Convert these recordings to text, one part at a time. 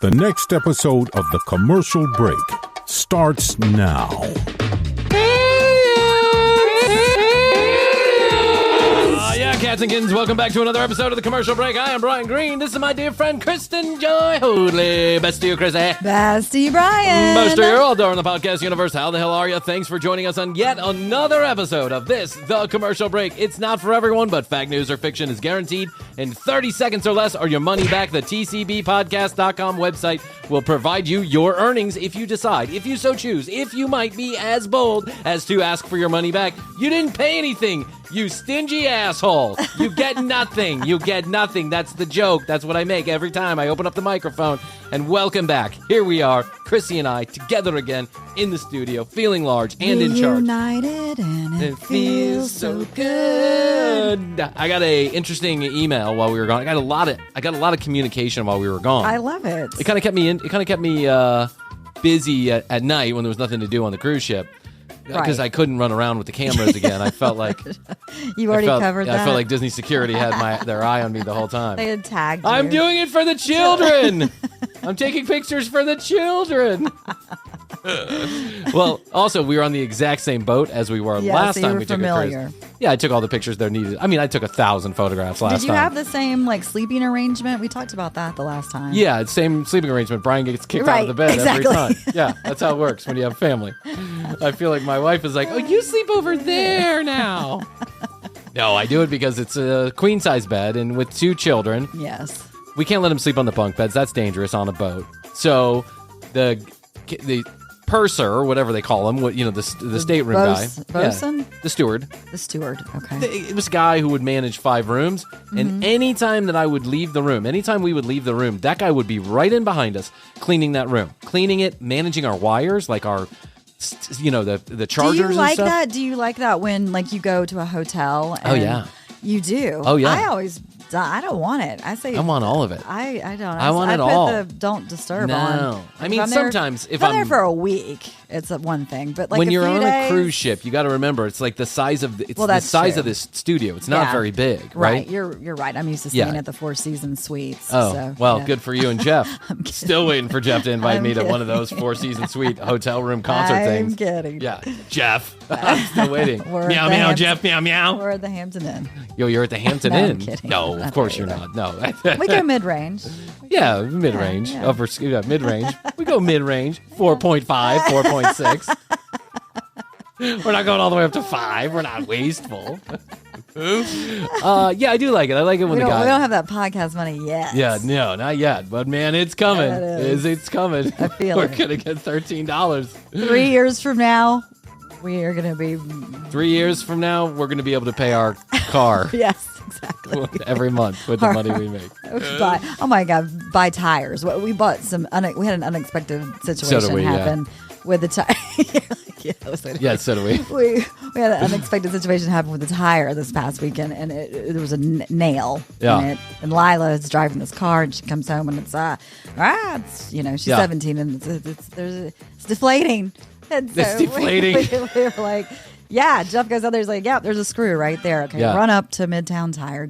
The next episode of The Commercial Break starts now. Cats and kittens, welcome back to another episode of The Commercial Break. I am Bryan Green. This is my dear friend Kristen Joy Hoodley. Bestie Krissy. Bestie Bryan. Bestie, you're all during the podcast universe. How the hell are you? Thanks for joining us on yet another episode of this, The Commercial Break. It's not for everyone, but fact, news, or fiction is guaranteed in 30 seconds or less, or your money back. The TCBpodcast.com website will provide you your earnings if you decide, if you so choose, if you might be as bold as to ask for your money back. You didn't pay anything, you stingy asshole. You get nothing. You get nothing. That's the joke. That's what I make every time I open up the microphone. And welcome back. Here we are, Krissy and I, together again in the studio, feeling large and in charge. United and it feels so good. I got a interesting email while we were gone. I got a lot of communication while we were gone. I love it. It kind of kept me busy at night when there was nothing to do on the cruise ship. Because I couldn't run around with the cameras again. I felt like you already covered that. I felt like Disney security had their eye on me the whole time. They had tagged you. I'm doing it for the children. I'm taking pictures for the children. Well, also, we were on the exact same boat as we were last time we took a cruise. Yeah, I took all the pictures that are needed. I mean, I took 1,000 photographs last time. Did you have the same sleeping arrangement? We talked about that the last time. Yeah, it's same sleeping arrangement. Bryan gets kicked out of the bed every time. Yeah, that's how it works when you have family. I feel like my wife is like, oh, you sleep over there now. No, I do it because it's a queen-size bed, and with 2 children. Yes. We can't let them sleep on the bunk beds. That's dangerous on a boat. So the purser, or whatever they call him, the stateroom guy. Bosun? Yeah, the steward. The steward, okay. It was a guy who would manage 5 rooms, and anytime that I would leave the room, anytime we would leave the room, that guy would be right in behind us, cleaning that room, cleaning it, managing our wires, like our, the chargers and stuff. Do you like that? Do you like that when, you go to a hotel? And yeah. You do? Oh, yeah. I don't want it. I say I want all of it. I don't. I want it all. I put the don't disturb no. on. I mean, sometimes if I'm there for a week, it's one thing. But when you're on a cruise ship, you got to remember it's like the size of the size of this studio. It's not very big, right? You're right. I'm used to staying at the Four Seasons Suites. Oh, so, good for you and Jeff. Still waiting for Jeff to invite me to one of those Four Seasons Suite hotel room concert things. I'm kidding. Yeah, Jeff. I'm still waiting. Meow meow, Jeff. Meow meow. We're at the Hampton Inn. Yo, you're at the Hampton no, Inn. I'm kidding. No, of course you're not. No. We go mid-range. Yeah, mid-range. Yeah. Mid-range. We go mid-range. 4.5, 4.6. We're not going all the way up to 5. We're not wasteful. Yeah, I do like it. I like it when the guy... We don't have that podcast money yet. Yeah, no, not yet. But, man, it's coming. Yeah, it's coming. I feel We're going to get $13. 3 years from now, we are going to be... 3 years from now, we're going to be able to pay our car. Yes. Exactly. Every month with the money we make. Oh my God! Buy tires. We bought some. We had an unexpected situation happen with the tire. Yeah, so do we. We had an unexpected situation happen with the tire this past weekend, and there was a nail in it. And Lila is driving this car, and she comes home, and she's 17, and it's deflating. And so it's deflating. We were like. Yeah, Jeff goes out there. He's like, yeah, there's a screw right there. Okay, run up to Midtown Tire.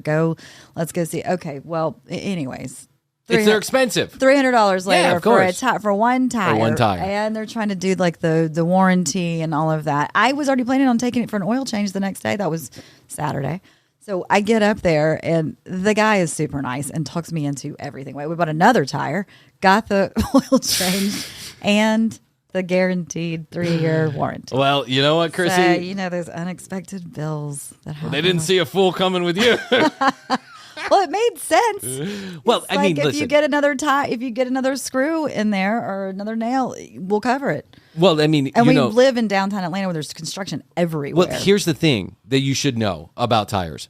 Let's go see. Okay, well, anyways. They're expensive. $300 later for one tire. For one tire. And they're trying to do the warranty and all of that. I was already planning on taking it for an oil change the next day. That was Saturday. So I get up there, and the guy is super nice and talks me into everything. We bought another tire, got the oil change, and... the guaranteed 3-year warranty. Well, you know what, Krissy? So, those unexpected bills that happen. They didn't see a fool coming with you. Well, it made sense. Well, I mean, if listen. you get another if you get another screw in there or another nail, we'll cover it. Well, I mean, and we live in downtown Atlanta where there's construction everywhere. Well, here's the thing that you should know about tires.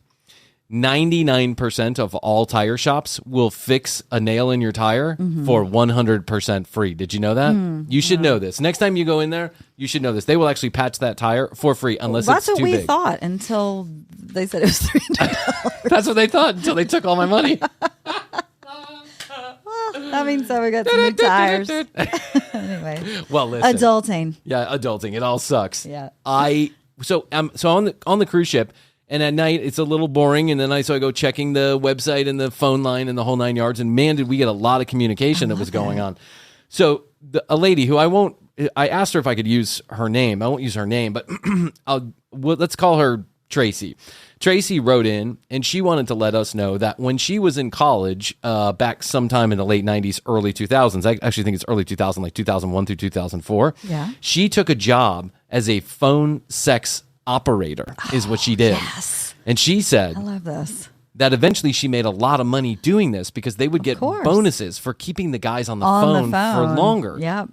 99% of all tire shops will fix a nail in your tire for 100% free. Did you know that? You should know this. Next time you go in there, you should know this. They will actually patch that tire for free unless it's too big. That's what we thought until they said it was $300. That's what they thought until they took all my money. That means so we got some new tires. Anyway. Well, listen. Adulting. Yeah, adulting. It all sucks. Yeah. So on the cruise ship, And at night, it's a little boring. And then so I go checking the website and the phone line and the whole 9 yards. And man, did we get a lot of communication that was going on. So a lady who I asked her if I could use her name. I won't use her name, but let's call her Tracy. Tracy wrote in, and she wanted to let us know that when she was in college, back sometime in the late 90s, early 2000s, I actually think it's early 2000, like 2001 through 2004, she took a job as a phone sex operator, is what she did. Yes. And she said, I love this. That eventually she made a lot of money doing this because they would get bonuses for keeping the guys on the phone for longer. Yep.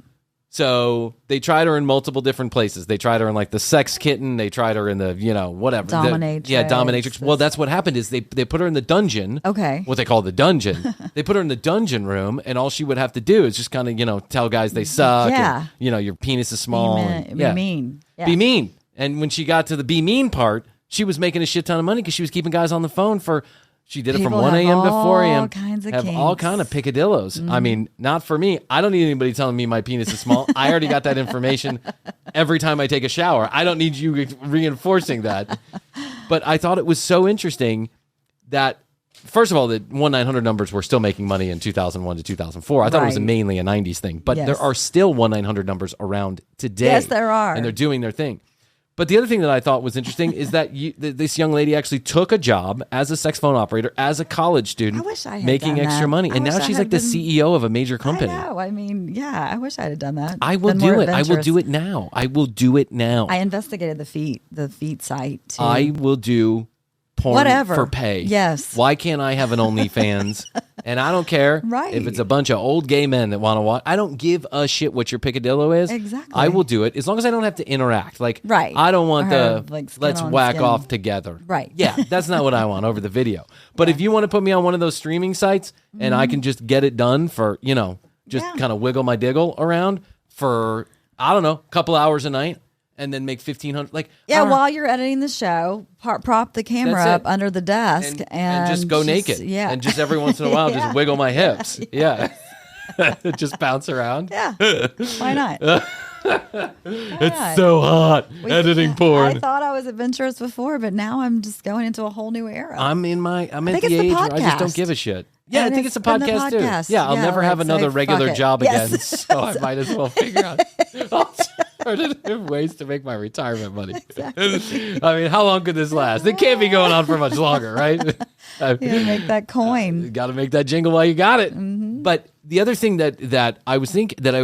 So they tried her in multiple different places. They tried her in like the sex kitten. They tried her in the, whatever. Dominatrix. Dominatrix. Well, that's what happened is they put her in the dungeon. Okay. What they call the dungeon. They put her in the dungeon room, and all she would have to do is just kind of, tell guys they suck. Yeah. And, your penis is small. Be mean. Yeah. Be mean. And when she got to the be mean part, she was making a shit ton of money because she was keeping guys on the phone for... She did it from 1 a.m. to 4 a.m. All kinds of have kinks. all kind of picadillos. I mean, not for me. I don't need anybody telling me my penis is small. I already got that information every time I take a shower. I don't need you reinforcing that. But I thought it was so interesting that, first of all, the 1-900 numbers were still making money in 2001 to 2004. I thought it was mainly a 90s thing. But there are still 1-900 numbers around today. Yes, there are. And they're doing their thing. But the other thing that I thought was interesting is that this young lady actually took a job as a sex phone operator as a college student, I wish I had making done extra that. money. And now she's like the CEO of a major company. I know. I mean, yeah, I wish I had done that. I will do it. I will do it now. I will do it now. I investigated the feet site too. I will do porn for pay. Yes. Why can't I have an OnlyFans? And I don't care if it's a bunch of old gay men that want to watch. I don't give a shit what your picadillo is. Exactly. I will do it as long as I don't have to interact. Like, right. I don't want let's whack skin. off together. Right. Yeah, that's not what I want over the video. But if you want to put me on one of those streaming sites and I can just get it done for, just kind of wiggle my diggle around for, I don't know, a couple hours a night. And then make 1,500. Like while you're editing the show, prop the camera up under the desk and just go naked. Yeah, and just every once in a while, just wiggle my hips. Yeah. Just bounce around. Yeah, why not? It's so hot editing porn. I thought I was adventurous before, but now I'm just going into a whole new era. I'm at the age where I just don't give a shit. Yeah, I think it's a podcast too. Yeah, I'll never have another regular job again, so I might as well figure out alternative ways to make my retirement money. Exactly. I mean, how long could this last? It can't be going on for much longer, right? Make that coin. Got to make that jingle while you got it. Mm-hmm. But the other thing that I was thinking that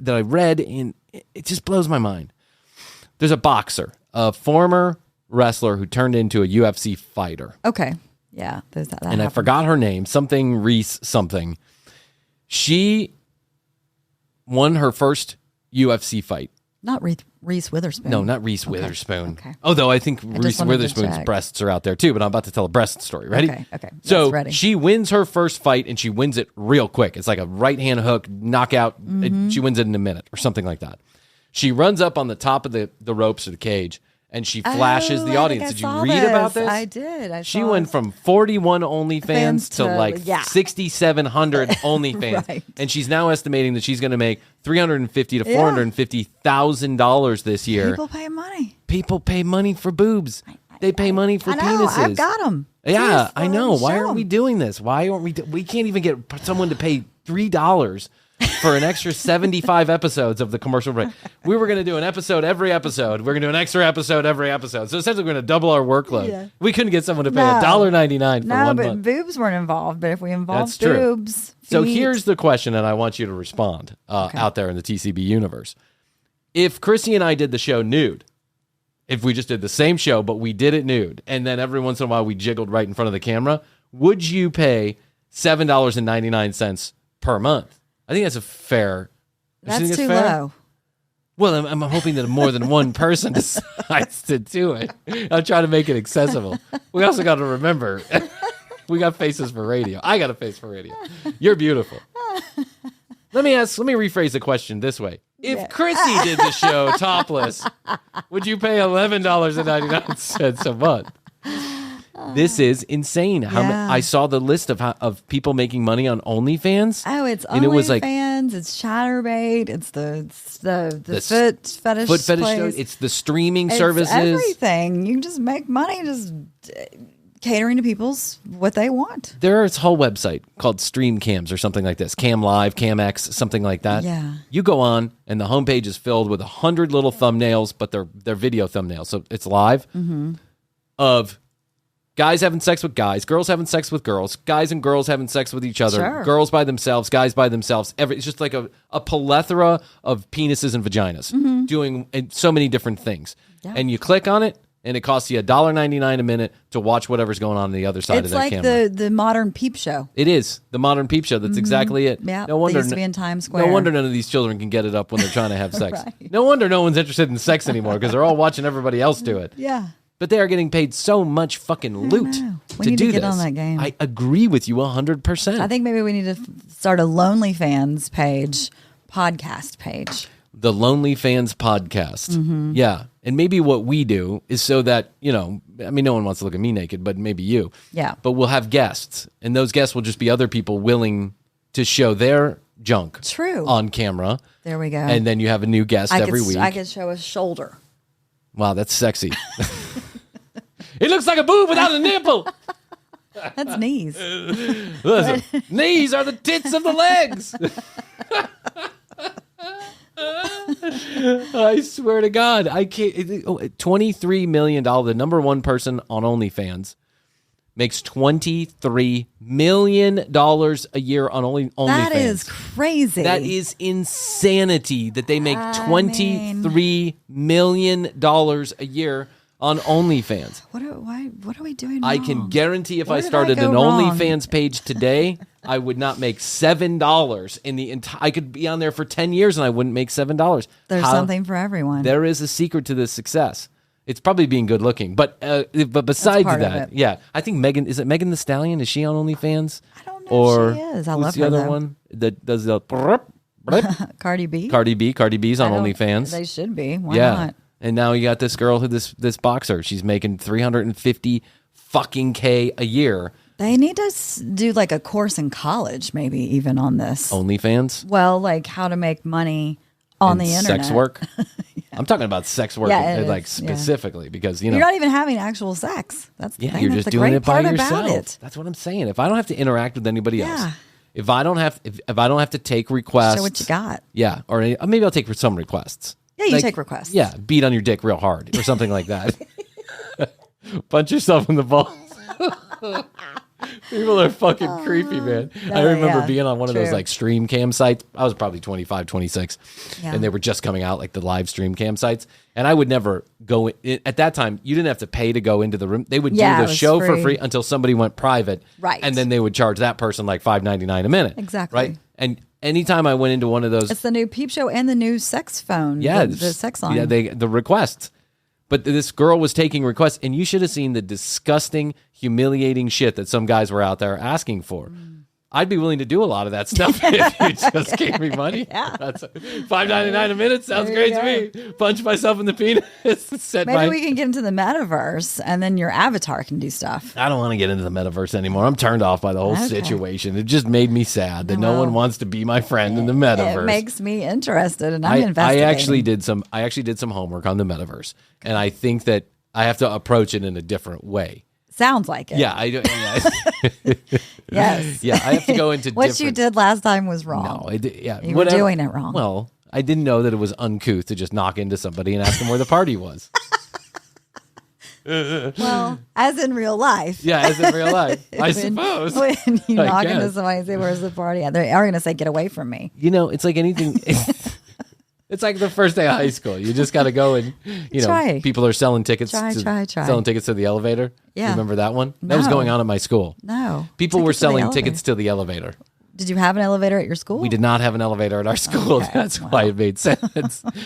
I read, and it just blows my mind. There's a boxer, a former wrestler who turned into a UFC fighter. Okay. Yeah. That and happened. I forgot her name, something Reese something. She won her first UFC fight. Not Reese Witherspoon. No, not Reese Witherspoon. Okay. Although I think Reese Witherspoon's breasts are out there too, but I'm about to tell a breast story. Ready? Okay. So ready. she wins her first fight and she wins it real quick. It's like a right hand hook, knockout. She wins it in a minute or something like that. She runs up on the top of the ropes of the cage and she flashes the audience. Did you read about this? I did. She went from 41 OnlyFans to like 6,700 OnlyFans, Right. and she's now estimating that she's going to make $350,000 to $450,000 this year. People pay money. People pay money for boobs. They pay money for penises. I've got them. Yeah, I know. Why aren't we doing this? Why aren't we? We can't even get someone to pay $3 for an extra 75 episodes of the commercial break. We were going to do an episode every episode. We're going to do an extra episode every episode. So essentially, we're going to double our workload. Yeah. We couldn't get someone to pay $1.99 for 1 month. No, but boobs weren't involved. But if we involve That's true. boobs, so here's the question, and I want you to respond out there in the TCB universe. If Krissy and I did the show nude, if we just did the same show, but we did it nude, and then every once in a while we jiggled right in front of the camera, would you pay $7.99 per month? I think that's a fair. That's too low. Well, I'm hoping that more than one person decides to do it. I'm trying to make it accessible. We also got to remember, we got faces for radio. I got a face for radio. You're beautiful. Let me rephrase the question this way. If Krissy did the show topless, would you pay $11.99 a month? This is insane. Yeah. I saw the list of people making money on OnlyFans. Oh, it's and it was like OnlyFans. It's Chatterbait. It's the foot fetish. Foot fetish place. shows. It's the streaming It's services. everything. You can just make money just catering to people's what they want. There's a whole website called Stream Cams or something like this. Cam Live, Cam X, something like that. Yeah. You go on and the homepage is filled with 100 little thumbnails, but they're video thumbnails. So it's live of guys having sex with guys, girls having sex with girls, guys and girls having sex with each other, Sure. girls by themselves, guys by themselves. It's just like a plethora of penises and vaginas doing so many different things. Yeah. And you click on it, and it costs you $1.99 a minute to watch whatever's going on the other side of It's that like camera. the modern peep show. It is the modern peep show. That's exactly it. Yeah, No wonder they used to be in Times Square. No wonder none of these children can get it up when they're trying to have sex. Right. No wonder no one's interested in sex anymore because they're all watching everybody else do it. Yeah. But they are getting paid so much fucking loot know. We to need do to get this. on that game. I agree with you 100%. I think maybe we need to start a Lonely Fans page, podcast page. The Lonely Fans podcast. Mm-hmm. Yeah. And maybe what we do is so that, no one wants to look at me naked, but maybe you. Yeah. But we'll have guests, and those guests will just be other people willing to show their junk True. on camera. There we go. And then you have a new guest every week. I could show a shoulder. Wow, that's sexy. It looks like a boob without a nipple. That's knees. Listen, knees are the tits of the legs. I swear to God, I can't. $23 million. The number one person on OnlyFans makes $23 million a year on OnlyFans. That is crazy. That is insanity that they make $23 million a year on OnlyFans. What are we doing wrong? I can guarantee if Where I did started I an go wrong? OnlyFans page today, I would not make $7 in the entire. I could be on there for 10 years and I wouldn't make $7. There's something for everyone. There is a secret to this success. It's probably being good looking, but besides part of that, it. yeah, I think Megan is it Megan the Stallion? Is she on OnlyFans? I don't know Or if she is. I who's love the her, other though. one that does the Cardi B. Cardi B? Cardi B's on I don't- OnlyFans. They should be. Why yeah, not? and now you got this girl who this boxer. She's making $350 fucking K a year. They need to do like a course in college, maybe even on this. OnlyFans. Well, like how to make money on and the internet. sex work. I'm talking about sex work, Yeah, it like is, yeah. specifically because You're not even having actual sex. That's yeah, I think you're that's just the doing great it by part yourself. About it. That's what I'm saying. If I don't have to interact with anybody else, Yeah. if I don't have to take requests, Show what you got. yeah, or maybe I'll take for some requests. Yeah, you Like, take requests. Yeah, beat on your dick real hard or something like that. Punch yourself in the balls. People are fucking creepy, man. I remember yeah, being on one of those true. like stream cam sites. I was probably 25, 26, Yeah. and they were just coming out, like the live stream cam sites. And I would never go in. At that time, you didn't have to pay to go into the room. They would Yeah, do it the was show for free. free until somebody went private. Right. And then they would charge that person like $5.99 a minute. Exactly. Right. And anytime I went into one of those, It's the new peep show and the new sex phone. yeah, the sex line. Yeah, the requests. But this girl was taking requests, and you should have seen the disgusting, humiliating shit that some guys were out there asking for. I'd be willing to do a lot of that stuff if you just gave me money. Yeah. That's $5.99 a minute sounds There great you to me. Punch myself in the penis. Set Maybe my. we can get into the metaverse, and then your avatar can do stuff. I don't want to get into the metaverse anymore. I'm turned off by the whole Okay. situation. It just made me sad that no Well, one wants to be my friend in the metaverse. It makes me interested, and I'm I investigating. actually did some homework on the metaverse, and I think that I have to approach it in a different way. Sounds like it. Yeah, I do. Yeah, Yes. yeah, I have to go into What different. you did last time was wrong. No, yeah, You were doing it wrong. Well, I didn't know that it was uncouth to just knock into somebody and ask them where the party was. Well, as in real life. Yeah, as in real life, I When- suppose. When you I knock into guess. somebody and say, "Where's the party?" They are going to say, "Get away from me." You know, it's like anything. It's like the first day of high school. You just got to go and Try. people are selling tickets. Try. Selling tickets to the elevator. Yeah. You remember that one? That was No. going on at my school. No. People were Tickets to the selling elevator. tickets to the elevator. Did you have an elevator at your school? We did not have an elevator at our school. Okay, That's why it made sense.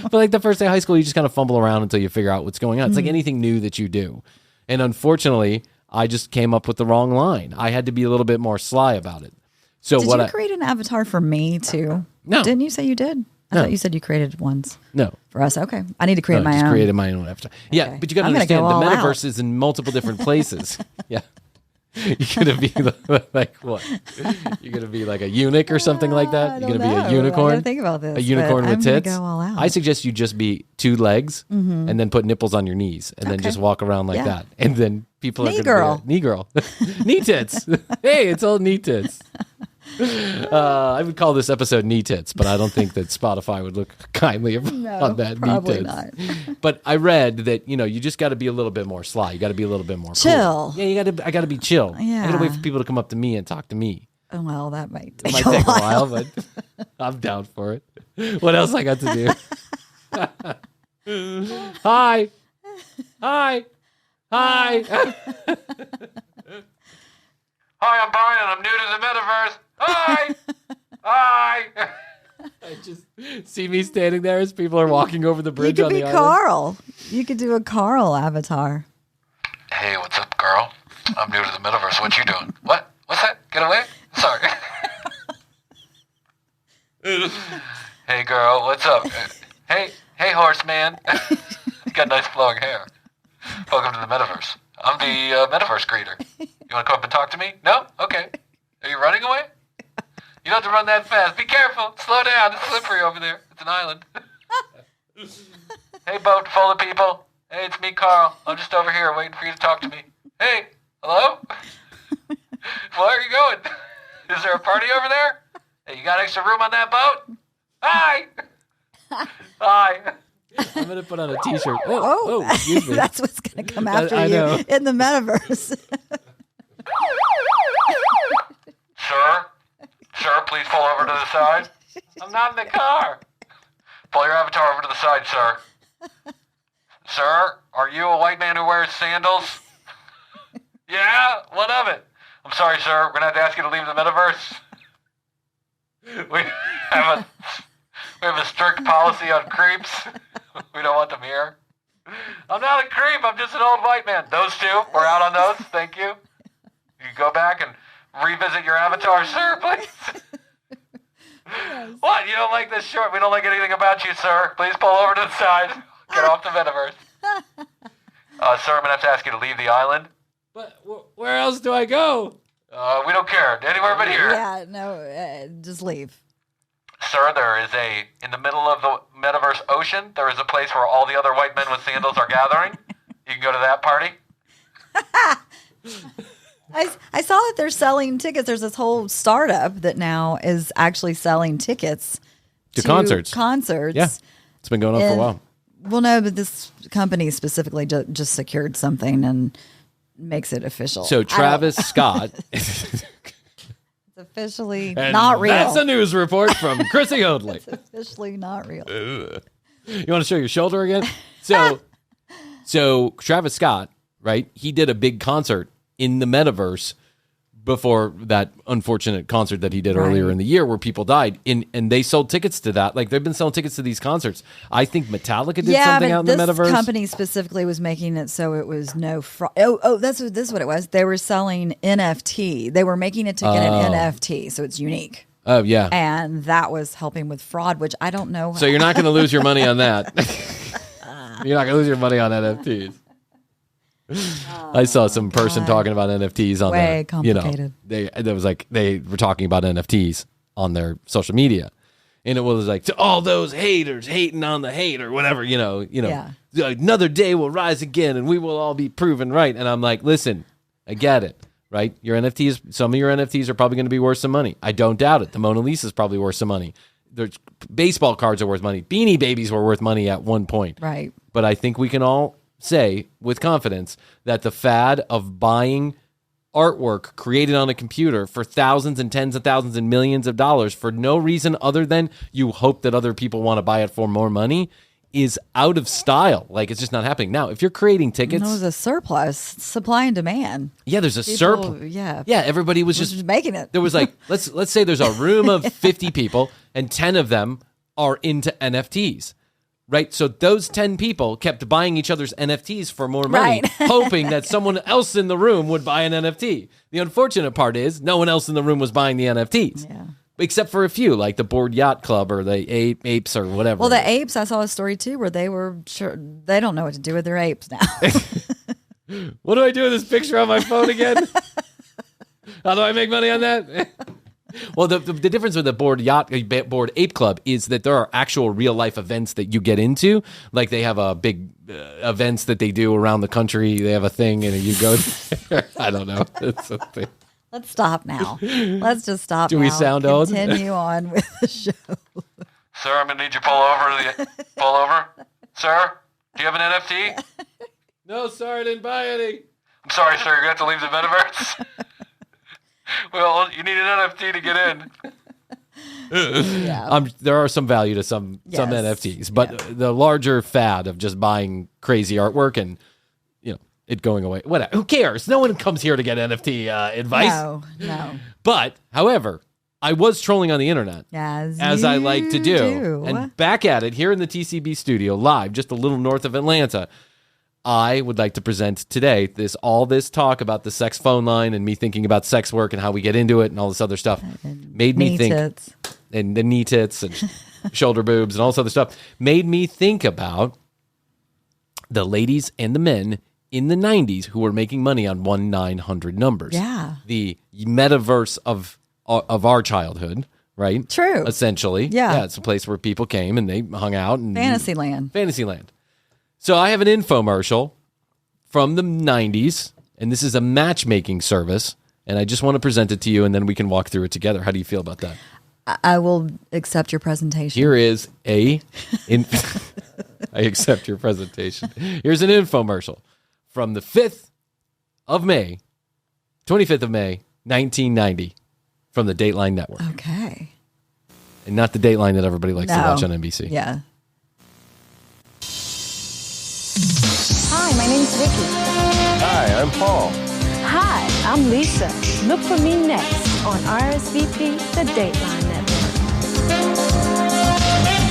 But like the first day of high school, you just kind of fumble around until you figure out what's going on. It's like anything new that you do. And unfortunately, I just came up with the wrong line. I had to be a little bit more sly about it. So Did what you create an avatar for me too? No. Didn't you say you did? I thought you said you created ones. No. For us. Okay. I need to create I my just own. created my own avatar. Yeah, Okay. but you got to I'm gonna understand, go the all metaverse out. is in multiple different places. Yeah. You're going to be like what? You're going to be like a eunuch or something like that? You're going to be a unicorn? I gotta think about this. A unicorn but with I'm gonna tits? go all out. I suggest you just be 2 legs and then put nipples on your knees and then Okay. just walk around like Yeah. that. And then people are Knee going to girl. be knee girl. Knee tits. Hey, it's all knee tits. I would call this episode knee tits, but I don't think that Spotify would look kindly on that probably knee tits. But I read that, you just got to be a little bit more sly. You got to be a little bit more Chill. Cool. Yeah, I got to be chill. Yeah. I got to wait for people to come up to me and talk to me. Oh, well, that might It take, might take a while, but I'm down for it. What else I got to do? Hi. Hi. Hi. Hi, I'm Bryan, and I'm new to the metaverse. Hi. Hi. I just see me standing there as people are walking over the You bridge could on be the island. Carl. You could do a Carl avatar. Hey, what's up, girl? I'm new to the metaverse. What you doing? What? What's that? Get away? Sorry. Hey, girl, what's up? Hey, horseman. You got nice flowing hair. Welcome to the metaverse. I'm the metaverse creator. You want to come up and talk to me? No? Okay. Are you running away? You don't have to run that fast. Be careful. Slow down. It's slippery over there. It's an island. Hey, boat full of people. Hey, it's me, Carl. I'm just over here waiting for you to talk to me. Hey, hello? Where are you going? Is there a party over there? Hey, you got extra room on that boat? Hi. Hi. I'm going to put on a t-shirt. Oh, excuse me. That's what's going to come after I know. you in the metaverse. Sir, please pull over to the side. I'm not in the car. Pull your avatar over to the side, sir. Sir, are you a white man who wears sandals? Yeah? What of it? I'm sorry, sir. We're going to have to ask you to leave the metaverse. We have a strict policy on creeps. We don't want them here. I'm not a creep. I'm just an old white man. Those two, we're out on those. Thank you. You go back and revisit your avatar, sir, please. What? You don't like this short? We don't like anything about you, sir. Please pull over to the side. Get off the metaverse. Sir, I'm going to have to ask you to leave the island. But where else do I go? We don't care. Anywhere but here. Yeah, no, just leave. Sir, in the middle of the metaverse ocean, there is a place where all the other white men with sandals are gathering. You can go to that party. I saw that they're selling tickets. There's this whole startup that now is actually selling tickets To concerts. Concerts. Yeah. It's been going on for a while. Well, no, but this company specifically just secured something and makes it official. So Travis Scott. It's officially And not real. That's a news report from Krissy Hoadley. It's officially not real. You want to show your shoulder again? So Travis Scott, right? He did a big concert in the metaverse before that unfortunate concert that he did earlier in the year where people died. And they sold tickets to that. Like, they've been selling tickets to these concerts. I think Metallica did something out in the metaverse. This company specifically was making it so it was no fraud. Oh, this is what it was. They were selling NFT. They were making a ticket an NFT, so it's unique. Oh, yeah. And that was helping with fraud, which I don't know. So you're not going to lose your money on that. You're not going to lose your money on NFTs. I saw some person talking about NFTs on Way their, complicated. They were talking about NFTs on their social media, and it was like, to all those haters hating on the hate or whatever, Yeah. another day will rise again and we will all be proven right. And I'm like, listen, I get it, right? Your NFTs, some of your NFTs are probably going to be worth some money. I don't doubt it. The Mona Lisa is probably worth some money. There's baseball cards are worth money. Beanie Babies were worth money at one point. Right. But I think we can all say with confidence that the fad of buying artwork created on a computer for thousands and tens of thousands and millions of dollars for no reason other than you hope that other people want to buy it for more money is out of style. Like, it's just not happening. Now, if you're creating tickets... There was a surplus, supply and demand. Yeah, there's a surplus. Yeah. Yeah, everybody was Just just... making it. There was like, let's say there's a room of 50 people and 10 of them are into NFTs. Right, so those 10 people kept buying each other's NFTs for more money, Right. hoping that someone else in the room would buy an NFT. The unfortunate part is no one else in the room was buying the NFTs. Yeah. except for a few, like the Board Yacht Club or the Apes or whatever. Well, the apes, I saw a story too where they were sure they don't know what to do with their apes now. What do I do with this picture on my phone again? How do I make money on that? Well, the difference with the Board Ape Club is that there are actual real life events that you get into. Like they have a big events that they do around the country. They have a thing and you go there. I don't know. It's a thing. Let's stop now. Let's just stop. Do we sound old? Continue on with the show. Sir, I'm gonna need you to pull over. Sir, do you have an NFT? No, sorry, I didn't buy any. I'm sorry, sir. You're gonna have to leave the metaverse. Well, you need an NFT to get in. Yeah. There are some value to some NFTs, but the larger fad of just buying crazy artwork and it going away. Whatever. Who cares? No one comes here to get NFT advice. No. But, however, I was trolling on the internet, as I like to do. And back at it, here in the TCB studio, live, just a little north of Atlanta, I would like to present today all this talk about the sex phone line and me thinking about sex work and how we get into it and all this other stuff made me think, and the knee tits and shoulder boobs and all this other stuff, made me think about the ladies and the men in the 90s who were making money on 1-900 numbers. Yeah. The metaverse of our childhood, right? True. Essentially. Yeah. It's a place where people came and they hung out. And Fantasyland. So I have an infomercial from the 90s, and this is a matchmaking service, and I just want to present it to you, and then we can walk through it together. How do you feel about that? I will accept your presentation. Here is I accept your presentation. Here's an infomercial from the 25th of May, 1990, from the Dateline Network. Okay. And not the Dateline that everybody likes to watch on NBC. Yeah. Hi, my name's Vicky. Hi, I'm Paul. Hi, I'm Lisa. Look for me next on RSVP, the Dateline Network.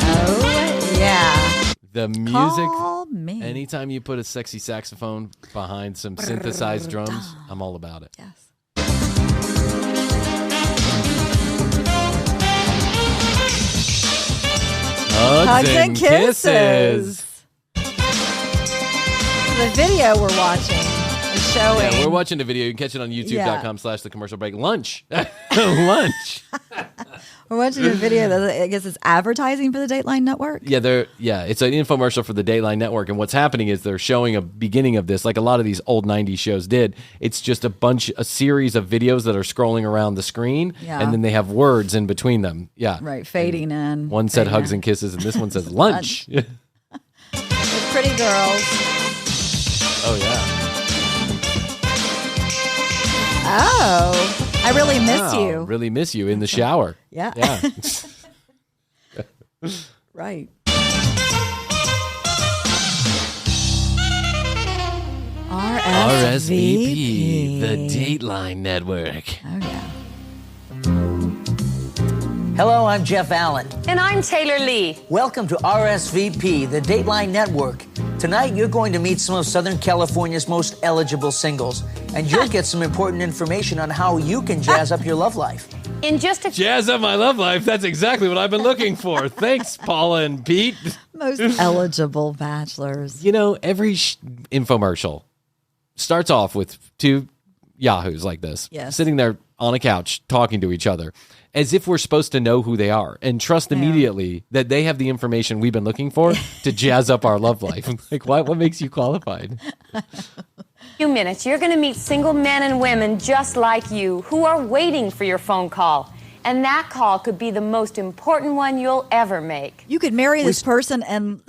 Oh, yeah. The music. Call me. Anytime you put a sexy saxophone behind some synthesized drums, I'm all about it. Yes. Hugs and kisses. The video we're watching is showing. Yeah, we're watching the video. You can catch it on youtube.com/the commercial break. Lunch. Lunch. We're watching a video that I guess is advertising for the Dateline Network. It's an infomercial for the Dateline Network. And what's happening is they're showing a beginning of this, like a lot of these old 90s shows did. It's just a series of videos that are scrolling around the screen. Yeah. And then they have words in between them. Yeah. Right. Fading in. One said hugs and kisses, and this one says lunch. With pretty girls. Oh, yeah. Oh. I really miss you. Really miss you in the shower. Yeah. Right. RSVP, the Dateline Network. Oh, yeah. Hello, I'm Jeff Allen. And I'm Taylor Lee. Welcome to RSVP, the Dateline Network. Tonight, you're going to meet some of Southern California's most eligible singles, and you'll get some important information on how you can jazz up your love life. Jazz up my love life. That's exactly what I've been looking for. Thanks, Paula and Pete. Most eligible bachelors. You know, every infomercial starts off with two yahoos like this, sitting there on a couch talking to each other as if we're supposed to know who they are and trust immediately that they have the information we've been looking for to jazz up our love life. Like, what makes you qualified? Few minutes, you're going to meet single men and women just like you who are waiting for your phone call. And that call could be the most important one you'll ever make. You could marry this person and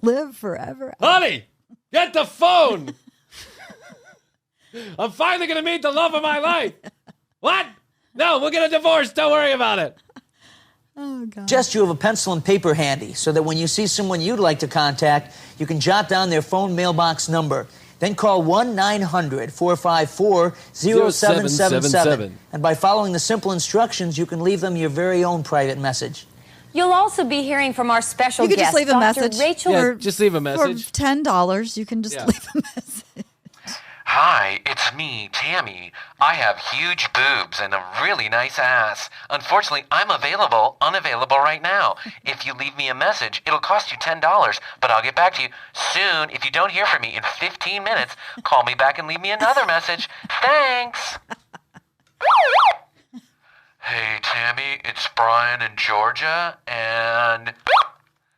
live forever. Honey, get the phone. I'm finally going to meet the love of my life. What? No, we'll get a divorce. Don't worry about it. Oh, God. Just you have a pencil and paper handy so that when you see someone you'd like to contact, you can jot down their phone mailbox number. Then call 1-900-454-0777. And by following the simple instructions, you can leave them your very own private message. You'll also be hearing from our special guest, guest, just leave a Dr. message. Rachel. Yeah, just leave a message. For $10, you can just leave a message. Hi, it's me, Tammy. I have huge boobs and a really nice ass. Unfortunately, I'm unavailable right now. If you leave me a message, it'll cost you $10, but I'll get back to you soon. If you don't hear from me in 15 minutes, call me back and leave me another message. Thanks. Hey, Tammy, it's Bryan in Georgia, and...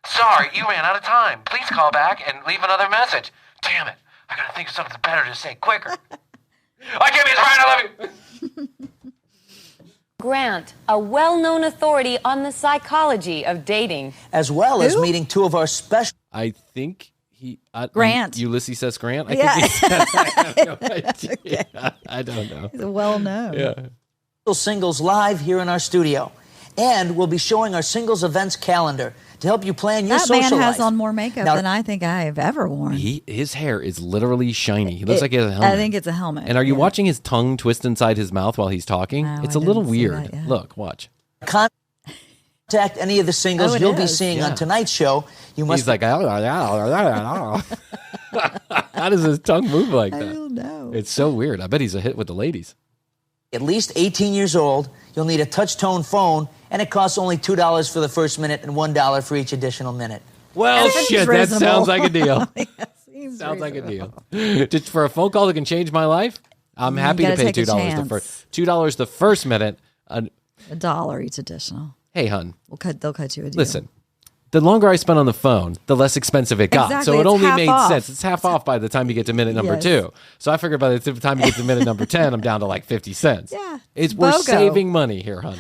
Sorry, you ran out of time. Please call back and leave another message. Damn it. I gotta think of something better to say quicker. Hi, Tammy, it's Bryan. I love you. Grant, a well-known authority on the psychology of dating. As well as meeting two of our special... I think he... Grant. Ulysses S. Grant? I Yeah. think he said, I have no idea. Okay. I don't know. He's well known. Yeah. singles live here in our studio. And we'll be showing our singles events calendar to help you plan your That social man has life. on more makeup than I think I have ever worn. His hair is literally shiny. He looks like he has a helmet. I think it's a helmet. And are you watching his tongue twist inside his mouth while he's talking? No, It's I a little didn't see weird. that yet. Look, watch. Contact any of the singles Oh, it you'll be is. seeing Yeah. on tonight's show. You must He's like, how does his tongue move like I that? don't know. It's so weird. I bet he's a hit with the ladies. be at least 18 years old. You'll need a touch-tone phone, and it costs only $2 for the first minute and $1 for each additional minute. Well, Seems shit, that reasonable. sounds like a deal. Seems Sounds like a reasonable. deal. Just for a phone call that can change my life, I'm happy to gotta pay take a $2 chance. $2 the first minute. $1 each additional. Hey, hun, They'll cut you a deal. listen. The longer I spent on the phone, the less expensive it got. Exactly, So it it's only half made off. sense. It's half off by the time you get to minute number Yes. 2. So I figured by the time you get to minute number 10, I'm down to like 50 cents. Yeah, We're BOGO. saving money here, hun.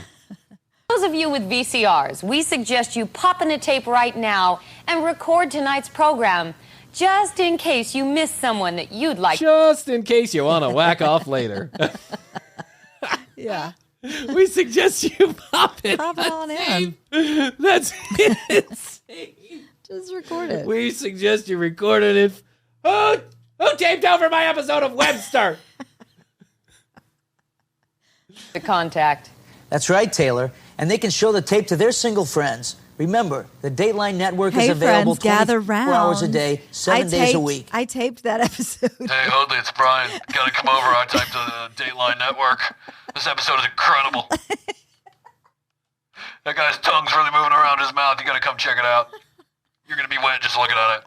Those of you with VCRs, we suggest you pop in a tape right now and record tonight's program, just in case you miss someone that you'd like. Just in case you want to whack off later. Yeah. We suggest you pop it. Pop it on in. That's insane. Just record it. We suggest you record it if... Who taped over my episode of Webster? The contact. That's right, Taylor. And they can show the tape to their single friends. Remember, the Dateline Network Hey, is available friends, gather 24 round. hours a day, 7 days a week. I taped that episode. Hey, Hoadley, it's Bryan. Gotta come over. I typed the Dateline Network. This episode is incredible. That guy's tongue's really moving around his mouth. You gotta come check it out. You're gonna be wet just looking at it.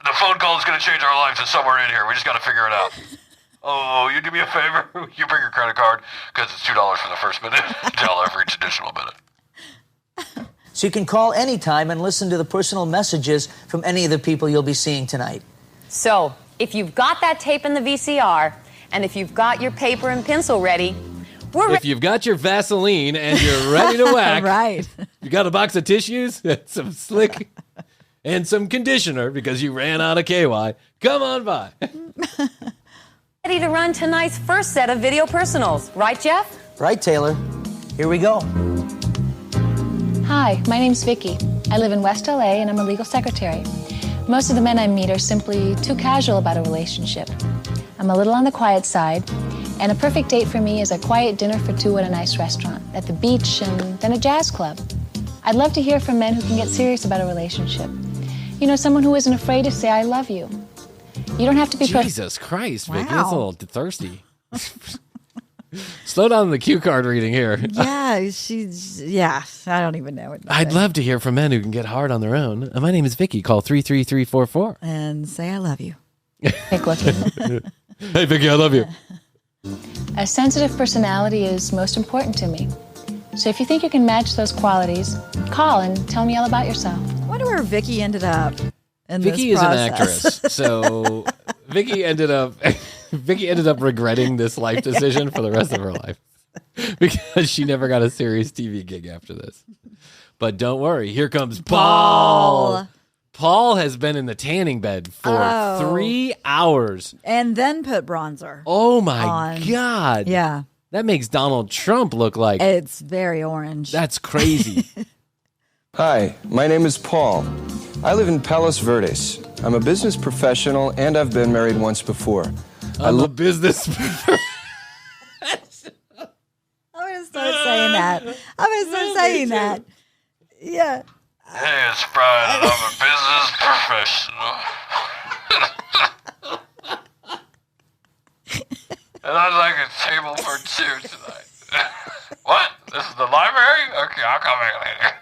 The phone call is gonna change our lives. It's somewhere in here. We just gotta figure it out. Oh, you do me a favor? You bring your credit card, because it's $2 for the first minute, $1 for each additional minute. So you can call anytime and listen to the personal messages from any of the people you'll be seeing tonight. So, if you've got that tape in the VCR, and if you've got your paper and pencil ready, we're If you've got your Vaseline and you're ready to whack, Right. you got a box of tissues, some slick, and some conditioner because you ran out of KY, come on by. ready to run tonight's first set of video personals. Right, Jeff? Right, Taylor? Here we go. Hi, my name's Vicky. I live in West LA and I'm a legal secretary. Most of the men I meet are simply too casual about a relationship. I'm a little on the quiet side, and a perfect date for me is a quiet dinner for two at a nice restaurant, at the beach, and then a jazz club. I'd love to hear from men who can get serious about a relationship. You know, someone who isn't afraid to say, I love you. You don't have to be perfect. Jesus Christ, Vicky, Wow. that's a little thirsty. Slow down the cue card reading here. Yeah, I don't even know what to I'd say. love to hear from men who can get hard on their own. My name is Vicky. Call 33344. And say I love you. Fake looking. Hey, Vicky, I love you. A sensitive personality is most important to me. So if you think you can match those qualities, call and tell me all about yourself. I wonder where Vicky ended up in Vicky this is an process. actress, so Vicky ended up regretting this life decision for the rest of her life because she never got a serious TV gig after this. But don't worry, here comes Paul. Paul has been in the tanning bed for 3 hours. And then put bronzer. Oh my on. God. Yeah. That makes Donald Trump look like... It's very orange. That's crazy. Hi, my name is Paul. I live in Palos Verdes. I'm a business professional and I've been married once before. I'm a business... I'm going to start saying that. I'm going to start saying that. Yeah. Hey, it's Bryan, and I'm a business professional. And I'd like a table for two tonight. What? This is the library? Okay, I'll come back later.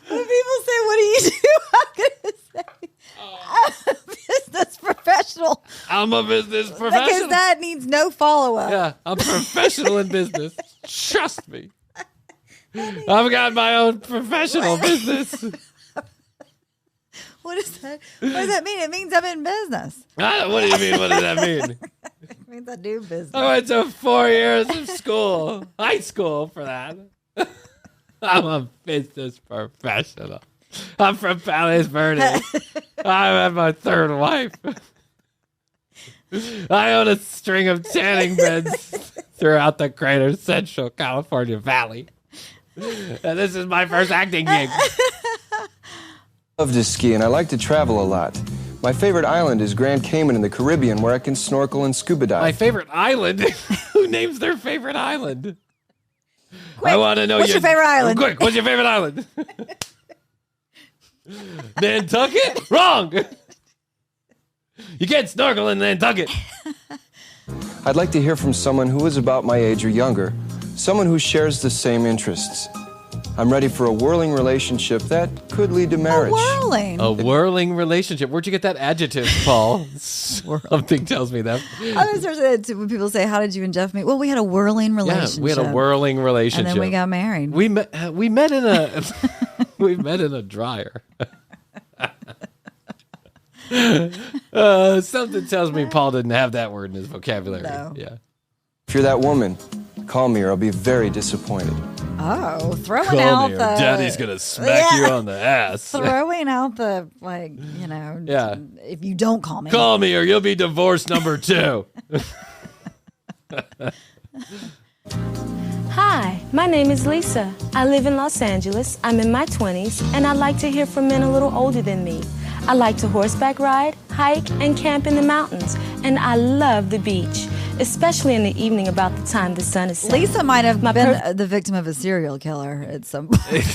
When people say, "What do you do?" I'm gonna say, "I'm a business professional." I'm a business Because professional. that needs no follow up. Yeah, I'm professional in business. Trust me. I've got my own professional business. What does that mean? It means I'm in business. What do you mean? What does that mean? It means I do business. I went to 4 years of school, high school for that. I'm a business professional. I'm from Palos Verdes. I have my third wife. I own a string of tanning beds throughout the greater Central California Valley. And this is my first acting gig. I love to ski and I like to travel a lot. My favorite island is Grand Cayman in the Caribbean, where I can snorkel and scuba dive. My favorite island? Who names their favorite island? Quick, I want to know what's your favorite island? Quick, what's your favorite island? Nantucket? Wrong. You can't snorkel in Nantucket. I'd like to hear from someone who is about my age or younger, someone who shares the same interests. I'm ready for a whirling relationship that could lead to marriage. Whirling. A whirling relationship. Where'd you get that adjective, Paul? Something tells me that. I was when people say, "How did you and Jeff meet?" Well, we had a whirling relationship. Yeah, we had a whirling relationship. and then we got married. We met in a we met in a dryer. Something tells me Paul didn't have that word in his vocabulary. No. Yeah. If you're that woman, call me or I'll be very disappointed. Oh, throwing Call out me or the Daddy's gonna smack you on the ass. throwing out the Yeah. If you don't call me, Call me or you'll be divorce number 2. Hi, my name is Lisa. I live in Los Angeles. I'm in my 20s, and I like to hear from men a little older than me. I like to horseback ride, hike, and camp in the mountains, and I love the beach, especially in the evening about the time the sun is setting. Lisa might have been the victim of a serial killer at some point.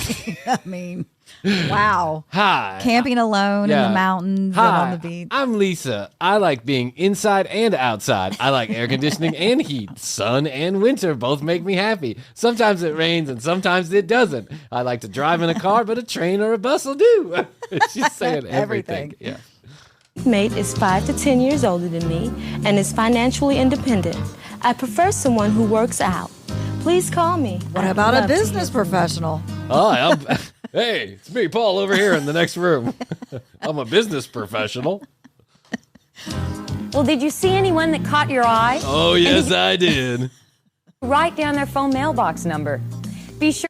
I mean, wow. Hi. Camping alone in Yeah. the mountains Hi, and on the beach. I'm Lisa. I like being inside and outside. I like air conditioning and heat. Sun and winter both make me happy. Sometimes it rains and sometimes it doesn't. I like to drive in a car, but a train or a bus will do. She's saying everything. Yeah. Mate is 5 to 10 years older than me and is financially independent. I prefer someone who works out. Please call me. What I'd about a love to business hear from you. professional? Hi, hey, it's me, Paul, over here in the next room. I'm a business professional. Well, did you see anyone that caught your eye? Oh, yes, I did. Write down their phone mailbox number. Be sure.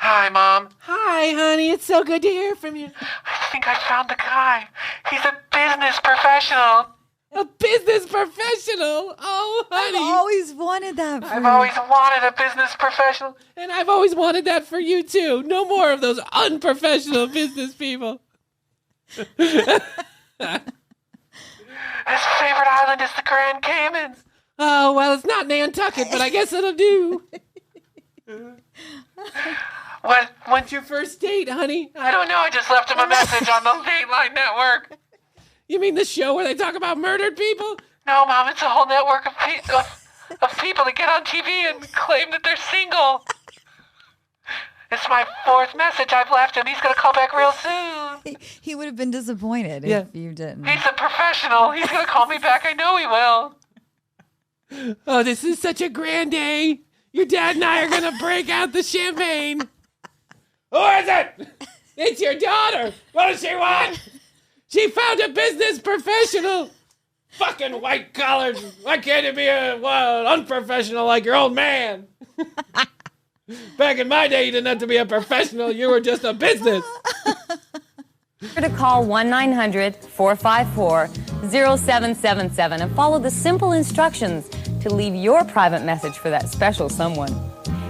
Hi, Mom. Hi, honey. It's so good to hear from you. I think I found the guy. He's a business professional. A business professional? Oh, I've honey. always wanted that. For I've you. always wanted a business professional. And I've always wanted that for you, too. No more of those unprofessional business people. His favorite island is the Grand Caymans. Oh, well, it's not Nantucket, but I guess it'll do. When's Your first date, honey? I don't know. I just left him a message on the Dateline Network. You mean the show where they talk about murdered people? No, Mom, it's a whole network of people that get on TV and claim that they're single. It's my 4th message I've left him. He's going to call back real soon. He would have been disappointed Yeah. if you didn't. He's a professional. He's going to call me back. I know he will. Oh, this is such a grand day. Your dad and I are going to break out the champagne. Who is it? It's your daughter. What does she want? She found a business professional. Fucking white collar. Why can't you be unprofessional like your old man? Back in my day, you didn't have to be a professional. You were just a business. to call 1-900-454-0777 and follow the simple instructions to leave your private message for that special someone.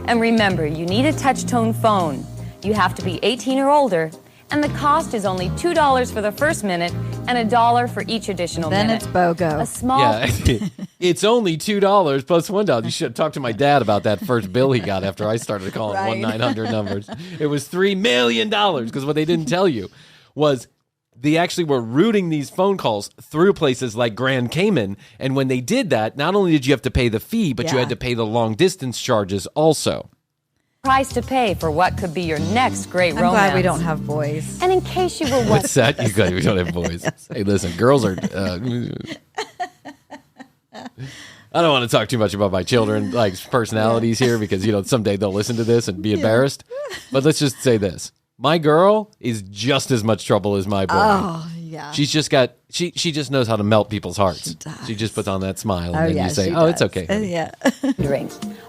And remember, you need a touch-tone phone. You have to be 18 or older, and the cost is only $2 for the first minute and $1 for each additional Then minute. it's BOGO. A small... Yeah, it's only $2 plus $1. You should talk to my dad about that first bill he got after I started calling Right. 1-900 numbers. It was $3 million because what they didn't tell you. was they actually were routing these phone calls through places like Grand Cayman. And when they did that, not only did you have to pay the fee, but you had to pay the long distance charges also. Price to pay for what could be your next great romance. I'm glad we don't have boys. And in case you were What's that? You glad we don't have boys. Hey, listen, girls are... I don't want to talk too much about my children, like personalities here, because, someday they'll listen to this and be embarrassed. But let's just say this. My girl is just as much trouble as my boy. Oh, yeah. She's just got, she just knows how to melt people's hearts. She just puts on that smile and then you say, it's okay. Yeah.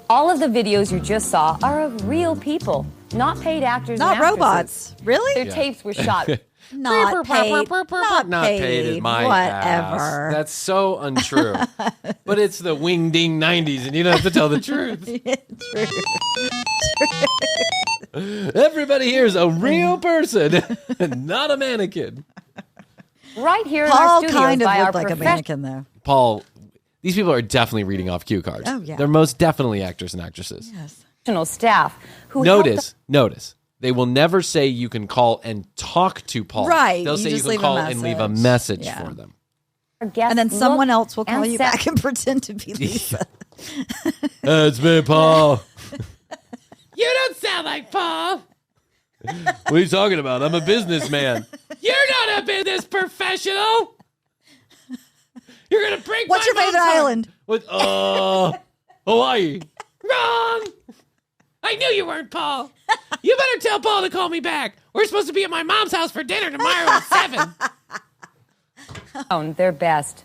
All of the videos you just saw are of real people, not paid actors Not and actresses. robots. Really? Their tapes were shot. Not paid. Not paid is my whatever. ass. That's so untrue. But it's the wing ding 90s and you don't have to tell the truth. True. Everybody here is a real person, not a mannequin. Right here in Paul our studios kind of by looked our like a mannequin, though. Paul, these people are definitely reading off cue cards. Oh, yeah. They're most definitely actors and actresses. Yes. professional staff who Notice. They will never say you can call and talk to Paul. Right. They'll say you can call and leave a message for them. And then someone else will call you back and pretend to be Lisa. It's me, Paul. You don't sound like Paul. What are you talking about? I'm a businessman. You're not a business professional. You're going to break What's your favorite island? What? Hawaii. Wrong. I knew you weren't Paul. You better tell Paul to call me back. We're supposed to be at my mom's house for dinner tomorrow at 7. Their best.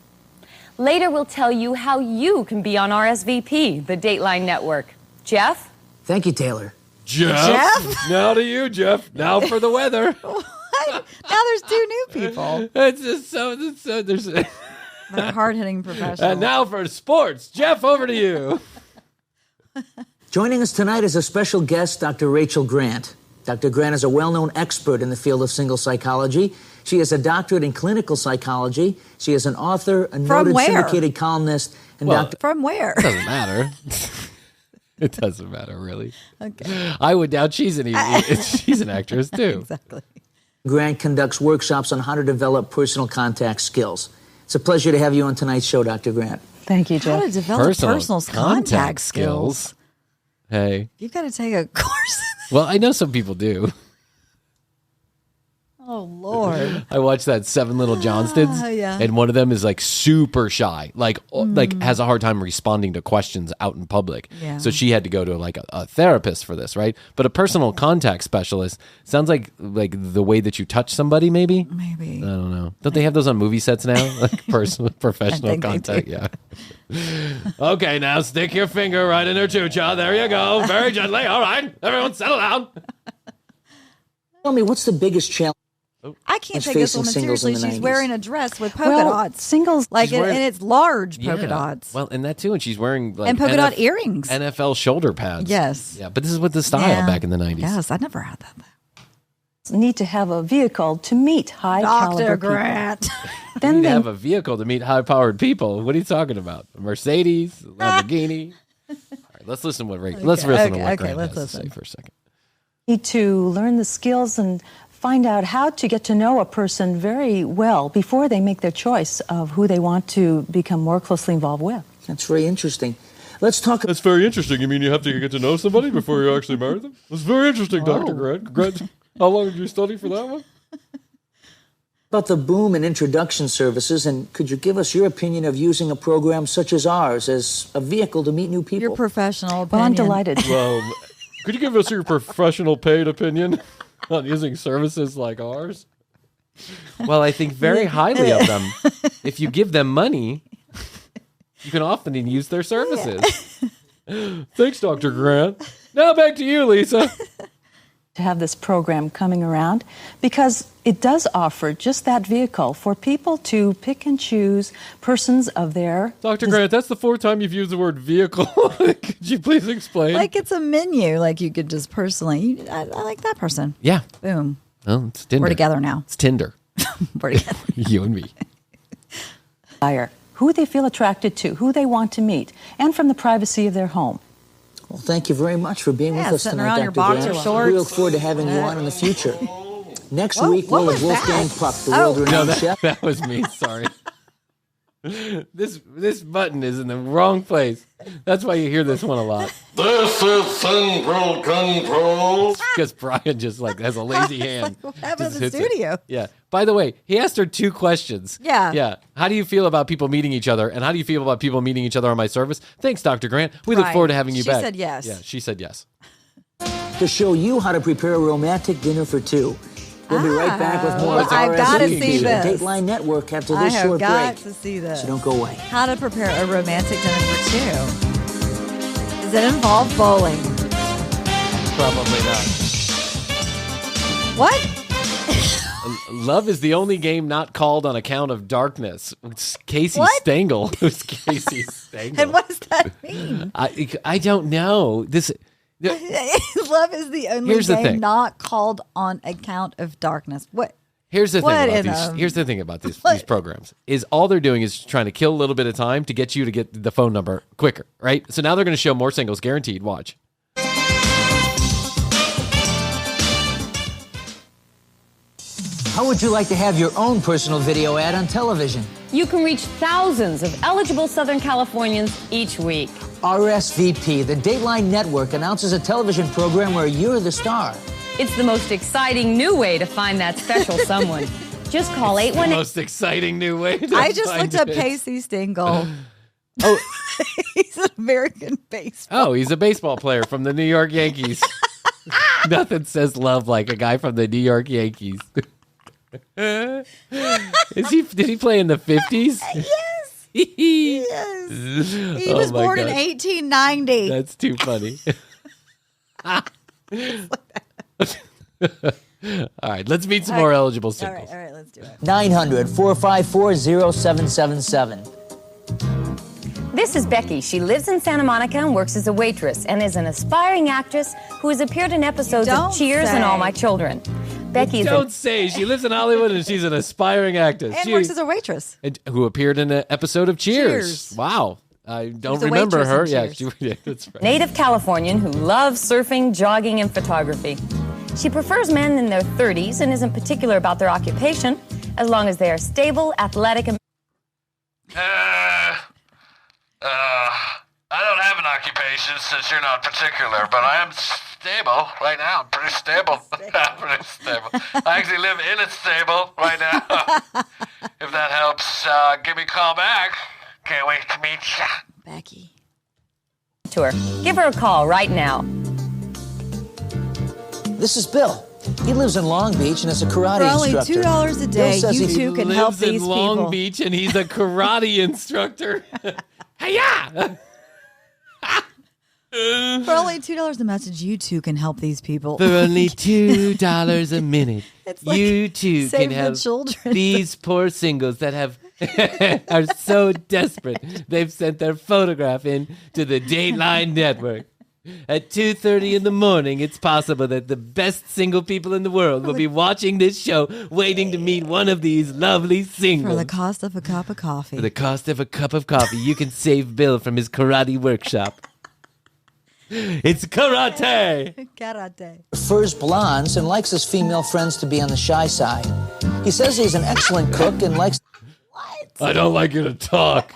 Later, we'll tell you how you can be on RSVP, the Dateline Network. Jeff? Thank you, Taylor. Jeff? Now to you, Jeff. Now for the weather. What? Now there's two new people. It's just so there's They're hard-hitting professionals. And now for sports. Jeff, over to you. Joining us tonight is a special guest, Dr. Rachel Grant. Dr. Grant is a well-known expert in the field of single psychology. She has a doctorate in clinical psychology. She is an author, a noted syndicated columnist, and From where? It doesn't matter. It doesn't matter, really. Okay. I would doubt she's an actress, too. Exactly. Grant conducts workshops on how to develop personal contact skills. It's a pleasure to have you on tonight's show, Dr. Grant. Thank you, Jeff. How to develop personal contact skills. Hey. You've got to take a course. Well, I know some people do. Oh, Lord. I watched that 7 Little Johnstons, and one of them is like super shy, like has a hard time responding to questions out in public. Yeah. So she had to go to like a therapist for this, right? But a personal contact specialist sounds like the way that you touch somebody, maybe. Maybe. I don't know. Don't they have those on movie sets now? Like professional contact. Yeah. Okay, now stick your finger right in her chucha. There you go. Very gently. All right. Everyone settle down. Tell me, what's the biggest challenge? I can't take this woman seriously. She's wearing a dress with polka dots. Singles. And it's large polka dots. Well, and that too. And she's wearing and polka dot earrings. NFL shoulder pads. Yes. Yeah, but this is what the style back in the 90s. Yes, I never had that. Need to have a vehicle to meet high-caliber people. Dr. Grant. Then they have a vehicle to meet high-powered people. What are you talking about? A Mercedes, a Lamborghini. All right, let's listen to what Grant has to say for a second. Need to learn the skills and find out how to get to know a person very well before they make their choice of who they want to become more closely involved with. That's very interesting. Let's talk. That's very interesting. You mean you have to get to know somebody before you actually marry them? That's very interesting, Dr. Grant. How long did you study for that one? About the boom in introduction services, and could you give us your opinion of using a program such as ours as a vehicle to meet new people? Your professional opinion. Well, I'm delighted. Well, could you give us your professional paid opinion on using services like ours? Well, I think very highly of them. If you give them money, you can often use their services. Yeah. Thanks, Dr. Grant. Now back to you, Lisa. To have this program coming around because it does offer just that vehicle for people to pick and choose persons of their... Dr. Grant, that's the 4th time you've used the word vehicle. Could you please explain? Like it's a menu. Like you could just personally... I like that person. Yeah. Boom. Well, it's Tinder. We're together now. It's Tinder. We're together. You and me. Who they feel attracted to, who they want to meet, and from the privacy of their home. Well, thank you very much for being with us tonight, Dr. Grant. We look forward to having you on in the future. Next Whoa, week, what we'll was have Wolfgang that? Puck, the Oh. world-renowned chef. That was me. Sorry. This button is in the wrong place. That's why you hear this one a lot. This is Central Control. Because Bryan just has a lazy hand. What happened Just to the hits it. studio? Yeah. By the way, he asked her 2 questions. Yeah. Yeah. How do you feel about people meeting each other? And how do you feel about people meeting each other on my service? Thanks, Dr. Grant. We look Right. forward to having you She back. said yes. Yeah, she said yes. To show you how to prepare a romantic dinner for 2. We'll be right back with more Well, I've gotta RSVP see at this. Dateline Network after I this have short got break. to see this. So don't go away. How to prepare a romantic dinner for 2. Does it involve bowling? Probably not. What? Love is the only game not called on account of darkness. It's Casey What? Stengel. It was Casey Stengel. And what does that mean? I don't know. Love is the only Here's the game thing. not called on account of darkness. What? Here's the What thing in about these. Here's the thing about these programs is all they're doing is trying to kill a little bit of time to get you to get the phone number quicker, right? So now they're going to show more singles, guaranteed. Watch. How would you like to have your own personal video ad on television? You can reach thousands of eligible Southern Californians each week. RSVP, the Dateline Network, announces a television program where you're the star. It's the most exciting new way to find that special someone. Just call The 818. most exciting new way. To I just find looked up it. Casey Stengel. Oh, He's an American baseball. oh, he's a baseball player from the New York Yankees. Nothing says love like a guy from the New York Yankees. Did he play in the 50s? Yes. Yes. He was born in 1890. That's too funny. All right, let's meet some more eligible singles. All right, let's do it. 900-454-0777. This is Becky. She lives in Santa Monica and works as a waitress and is an aspiring actress who has appeared in episodes don't of Cheers say. and All My Children. Becky is Don't say she lives in Hollywood and she's an aspiring actress. And works as a waitress. Who appeared in an episode of Cheers. Cheers. Wow. I don't She's a remember waitress her. in Yeah, Cheers. yeah, that's right. native Californian who loves surfing, jogging, and photography. She prefers men in their 30s and isn't particular about their occupation as long as they are stable, athletic, and I don't have an occupation since you're not particular, but I am stable right now. I'm pretty stable. I'm pretty stable. I actually live in a stable right now. If that helps, give me a call back. Can't wait to meet ya. Becky. tour. Give her a call right now. This is Bill. He lives in Long Beach and is a karate For only instructor. $2 a day, Bill says you he two can help lives in these Long people. Beach and he's a karate instructor. Hey-ya! For only $2 a message, you two can help these people. For only $2 a minute, It's like you too Save can the help Children. these poor singles that have are so desperate they've sent their photograph in to the Dateline Network. At 2:30 in the morning, it's possible that the best single people in the world will be watching this show, waiting to meet one of these lovely singles. For the cost of a cup of coffee. For the cost of a cup of coffee, you can save Bill from his karate workshop. It's karate! Karate. Prefers blondes and likes his female friends to be on the shy side. He says he's an excellent cook and likes... I don't like you to talk.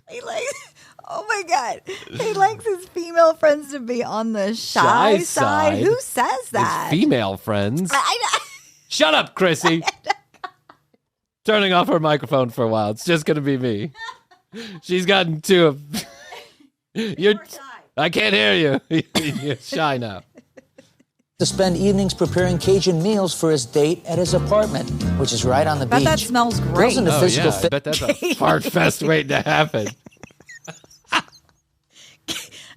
He likes, oh my God. He likes his female friends to be on the shy side. Who says that? His female friends. I Shut up, Krissy. Turning off her microphone for a while. It's just going to be me. She's gotten two of... I can't hear you. You're shy now. to spend evenings preparing Cajun meals for his date at his apartment, which is right on the bet beach. that smells Bill's great. into Oh, physical yeah. I bet that's a fart fest waiting to happen.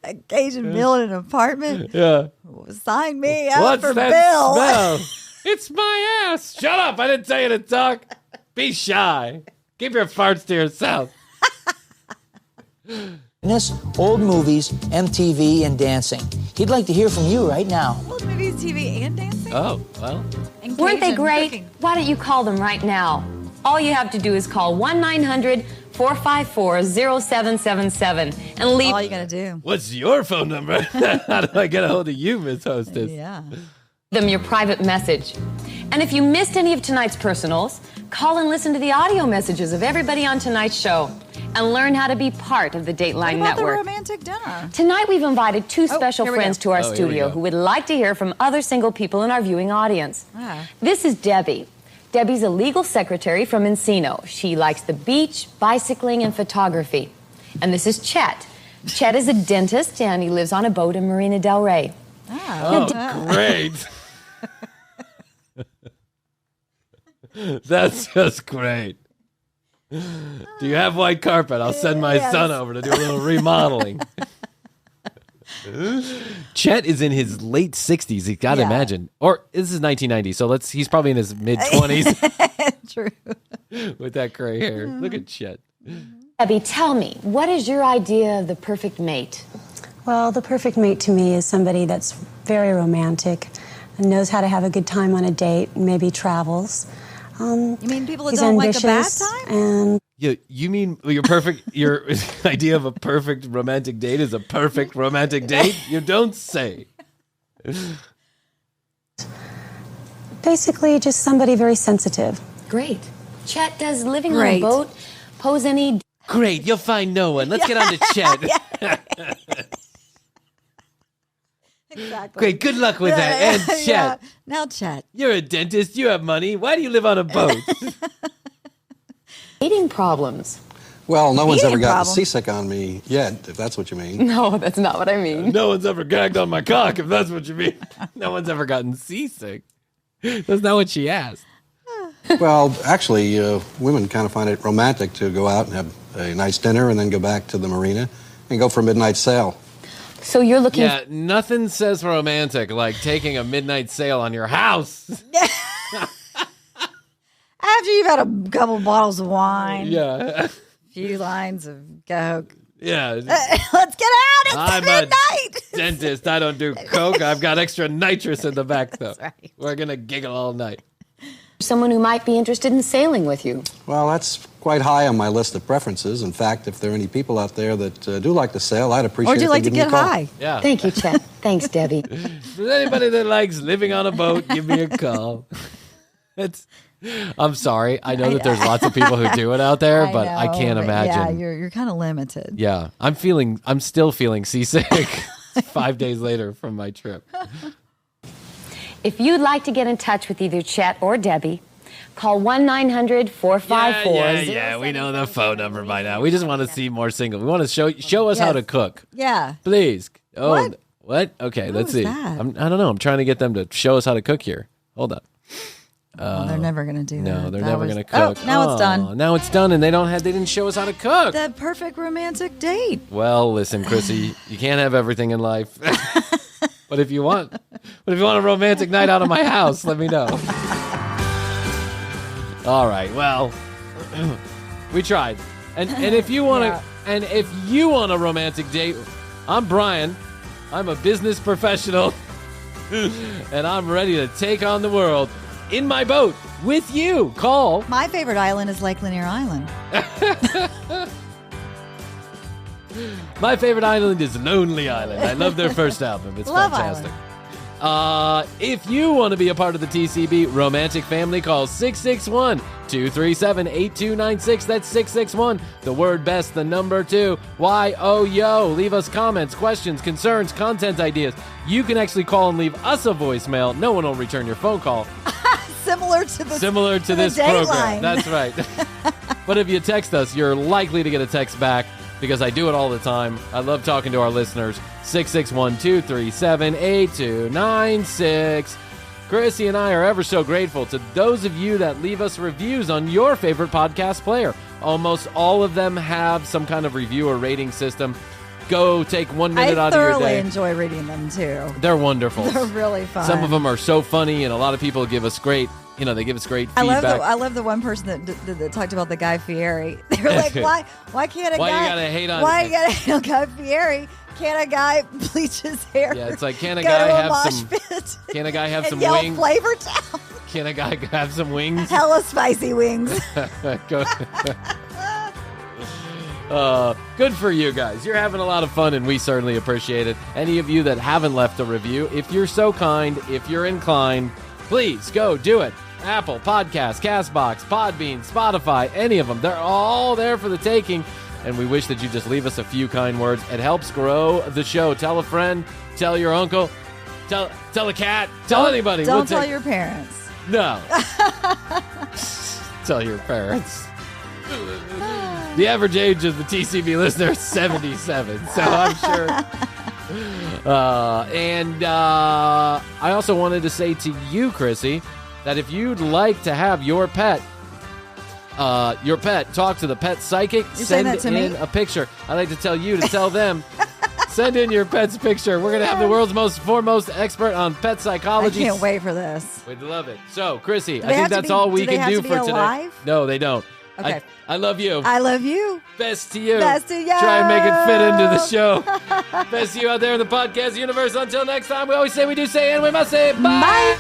A Cajun meal in an apartment? Yeah. Sign me up What's for that Bill. smell? It's my ass. Shut up. I didn't tell you to talk. Be shy. Keep your farts to yourself. Old movies, MTV, and dancing. He'd like to hear from you right now. Old movies, TV, and dancing. Oh, well. And Weren't they Cajun great? cooking. Why don't you call them right now? All you have to do is call 1-900-454-0777 and leave. All you gotta do. What's your phone number? How do I get a hold of you, Miss Hostess? Yeah. them your private message. And if you missed any of tonight's personals, call and listen to the audio messages of everybody on tonight's show and learn how to be part of the Dateline What about Network. the romantic dinner? Tonight we've invited two special here we friends go. to our Here we studio go. who would like to hear from other single people in our viewing audience. Ah. This is Debbie. Debbie's a legal secretary from Encino. She likes the beach, bicycling, and photography. And this is Chet. Chet is a dentist, and he lives on a boat in Marina Del Rey. Oh, great. That's just great. Do you have white carpet? I'll send my son over to do a little remodeling. Chet is in his late 60s. You got to imagine. Or this is 1990, so he's probably in his mid 20s. True. With that gray hair. Look at Chet. Debbie, tell me, what is your idea of the perfect mate? Well, the perfect mate to me is somebody that's very romantic and knows how to have a good time on a date, and maybe travels. You mean people that He's don't like a bad ambitious time? and You mean your idea of a perfect romantic date is a perfect romantic date? You don't say. basically just somebody very sensitive. Great. Chet, does living on Great. a boat pose any... Great, you'll find no one. Let's get on to Chet. Exactly. Great, good luck with that. And Chet, Yeah. Now, Chet. you're a dentist, you have money. Why do you live on a boat? Dating problems? Well, no one's Eating ever gotten problem. seasick on me yet, if that's what you mean. No, that's not what I mean. No one's ever gagged on my cock, if that's what you mean. No one's ever gotten seasick. That's not what she asked. Well, actually, women kind of find it romantic to go out and have a nice dinner and then go back to the marina and go for a midnight sail. So you're looking... Yeah, nothing says romantic like taking a midnight sail on your house. After you've had a couple bottles of wine, Yeah. a few lines of Coke. Yeah. Let's get out. It's I'm midnight. a dentist. I don't do coke. I've got extra nitrous in the back, though. That's right. We're going to giggle all night. Someone who might be interested in sailing with you. Well, that's quite high on my list of preferences. In fact, if there are any people out there that do like to sail, I'd appreciate Or do you if like they to give me get a call. high? Yeah. Thank you, Chet. Thanks, Debbie. If there's anybody that likes living on a boat, give me a call. I'm sorry. I know that there's lots of people who do it out there, but I can't but imagine. Yeah, you're kind of limited. Yeah. I'm still feeling seasick 5 days later from my trip. If you'd like to get in touch with either Chet or Debbie, call 1-900-454... Yeah, we know the phone number by now. We just want to see more singles. We want to show us how to cook. Yeah. Please. Oh, What? Okay, What let's was see. that? I don't know. I'm trying to get them to show us how to cook here. Hold on. They're never going to do that. No, they're That never was- going to cook. Oh, now it's done. Now it's done, and they didn't show us how to cook. The perfect romantic date. Well, listen, Krissy, you can't have everything in life. But if you want a romantic night out of my house, let me know. All right. Well, we tried. And if you want a romantic date, I'm Bryan. I'm a business professional. And I'm ready to take on the world in my boat with you. Call. My favorite island is Lake Lanier Island. My favorite island is Lonely Island. I love their first album. It's Love fantastic. If you want to be a part of the TCB Romantic Family, call 661-237-8296. That's 661, the word best, the number 2, YOYO. Leave us comments, questions, concerns, content ideas. You can actually call and leave us a voicemail. No one will return your phone call. Similar to this program. That's right. But if you text us, you're likely to get a text back because I do it all the time. I love talking to our listeners. 661-237-8296. Krissy and I are ever so grateful to those of you that leave us reviews on your favorite podcast player. Almost all of them have some kind of review or rating system. Go take 1 minute out of your I thoroughly day. enjoy reading them too. They're wonderful. They're really fun. Some of them are so funny, and a lot of people give us great, they give us great feedback. I love the one person that talked about the Guy Fieri. They were like, why can't a Why guy? you gotta hate on? Why you gotta hate on Guy Fieri? Can't a guy bleach his hair? Yeah, it's like, can a go guy to have mosh some? pit Can a guy have and some yell wings? Flavor Town? Can a guy have some wings? Hella spicy wings. Go- Good for you guys. You're having a lot of fun, and we certainly appreciate it. Any of you that haven't left a review, if you're so kind, if you're inclined, please go do it. Apple Podcasts, CastBox, Podbean, Spotify, any of them. They're all there for the taking, and we wish that you just leave us a few kind words. It helps grow the show. Tell a friend, tell your uncle, tell a cat, tell anybody. Don't tell your parents. No. Tell your parents. The average age of the TCB listener is 77, so I'm sure. I also wanted to say to you, Krissy, that if you'd like to have your pet talk to the pet psychic, send in a picture. I'd like to tell you to tell them, send in your pet's picture. We're going to have the world's most foremost expert on pet psychology. I can't wait for this. We'd love it. So, Krissy, I think that's all we can do for today. Alive? No, they don't. Okay. I love you. I love you. Best to you. Best to you. Try and make it fit into the show. Best to you out there in the podcast universe. Until next time, we always say we do say and we must say bye.